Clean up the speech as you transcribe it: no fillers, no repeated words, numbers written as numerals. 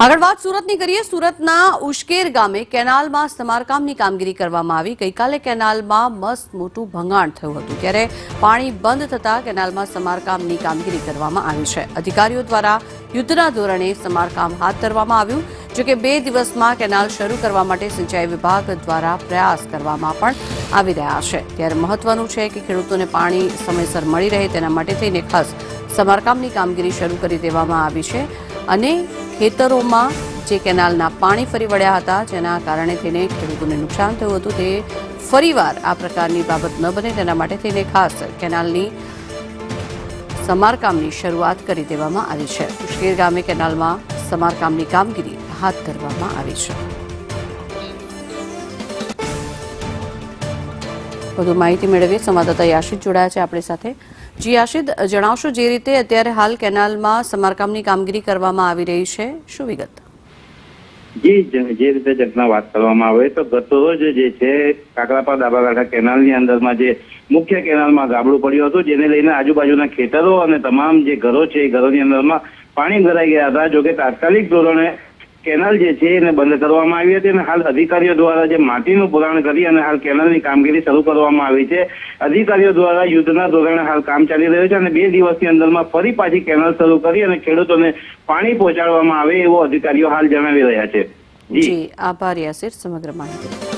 આગળ વાત સુરતની કરીએ। સુરતના ઉશ્કેર ગામે કેનાલમાં સમારકામની કામગીરી કરવામાં આવી। ગઈકાલે કેનાલમાં મસ્ત મોટું ભંગાણ થયું હતું, ત્યારે પાણી બંધ થતાં કેનાલમાં સમારકામની કામગીરી કરવામાં આવી છે। અધિકારીઓ દ્વારા યુદ્ધના ધોરણે સમારકામ હાથ ધરવામાં આવ્યું, જો કે 2 દિવસમાં કેનાલ શરૂ કરવા માટે સિંચાઈ વિભાગ દ્વારા પ્રયાસ કરવામાં પણ આવી રહ્યા છે। ત્યારે મહત્વનું છે કે ખેડૂતોને પાણી સમયસર મળી રહે તેના માટે થઈને ખાસ સમારકામની કામગીરી શરૂ કરી દેવામાં આવી છે અને ખેતરોમાં જે કેનાલના પાણી ફરી વળ્યા હતા, જેના કારણે થઈને ખેડૂતોને નુકસાન થયું હતું, તે ફરીવાર આ પ્રકારની બાબત ન બને તેના માટે થઈને ખાસ કેનાલની સમારકામની શરૂઆત કરી દેવામાં આવી છે। ઉશ્કેર ગામે કેનાલમાં સમારકામની કામગીરી હાથ ધરવામાં આવી છે। વધુ માહિતી મેળવીએ સંવાદદાતા યાશિદ જોડાયા છે આપણી સાથે। જી યાશિદ, જણાવશો જે રીતે અત્યારે હાલ કેનાલમાં સમારકામની કામગીરી કરવામાં આવી રહી છે, શું વિગત? જી, જે રીતે ઘટના વાત કરવામાં આવે તો ગત રોજ જે છે કાકરાપા દાબાકાંઠા કેનાલની અંદરમાં જે મુખ્ય કેનાલમાં ગાબડું પડ્યું હતું, જેને લઈને આજુબાજુના ખેતરો અને તમામ જે ઘરો છે એ ઘરોની અંદરમાં પાણી ભરાઈ ગયા હતા। જોકે તાત્કાલિક ધોરણે કેનાલ જે છે એને બંધ કરવામાં આવી હતી અને હાલ અધિકારીઓ દ્વારા જે માટીનું પુરાણ કરી અને હાલ કેનાલની કામગીરી શરૂ કરવામાં આવી છે। અધિકારીઓ દ્વારા યુદ્ધના ધોરણે હાલ કામ ચાલી રહ્યું છે અને 2 દિવસની અંદરમાં ફરી પાછી કેનાલ શરૂ કરી અને ખેડૂતોને પાણી પહોંચાડવામાં આવે એવો અધિકારીઓ હાલ જણાવી રહ્યા છે। જી, આભાર યાસિર સમગ્ર માહિતી।